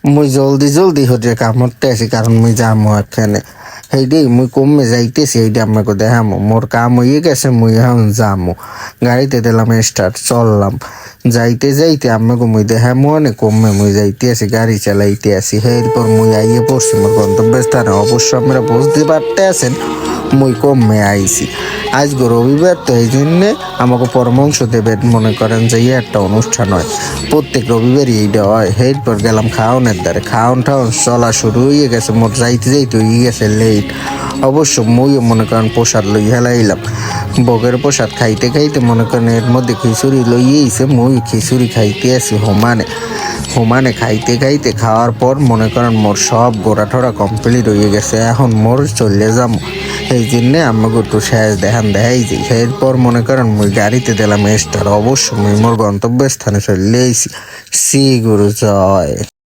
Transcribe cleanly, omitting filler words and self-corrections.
মুই জলদি জলদি হচ্ছে কামড়তে আছি, কারণ মুই যামো এখানে। সেইটাই মুই কমে যাইতেছি, এইটা আমাকে দেখামো। মোর কাম হয়ে গেছে, মুই এখন যামো। গাড়িতে দিলাম স্টার্ট, চললাম। যাইতে যাইতে আমাকে মুই দেখামো অনেক কমে মুই যাইতে আছি, গাড়ি চালাইতে আছি। এরপর মুই আইয়ে পড়ছি মোর গন্তব্যস্থানে। অবশ্য আপনারা বুঝতে পারতে আছেন মুই কমে আইছি। আজকে রবিবার, তো এই জন্যে আমাকে পরামর্শ দেবেন, মনে করেন যে একটা অনুষ্ঠান হয় প্রত্যেক রবিবারই এইটা হয়। এরপর গেলাম খাওয়ানোর দ্বারে, খাওয়ান টাউন চলা শুরু হয়ে গেছে। মোর যাইতে যাইতে হয়ে গেছে লেট। অবশ্য মুইও মনে করেন প্রসাদ লই হেলাইলাম। বগের প্রসাদ খাইতে খাইতে মনে করেন এর মধ্যে খিচুড়ি লইয়েছে, মুই খিচুড়ি খাইতে আছি সমানে সমানে। খাইতে খাইতে খাওয়ার পর মনে করেন মোর সব গোড়া ঠোরা কমপ্লিট হয়ে গেছে। এখন মোর চলে যাবো, এই জন্যে আমাকে একটু শেষ দেখাই যে। এরপর মনে করেন মুই গাড়িতে দিলাম স্টার। অবশ্য মুই মোর গন্তব্যস্থানে চলে আইছি। শ্রী গুরু জয়।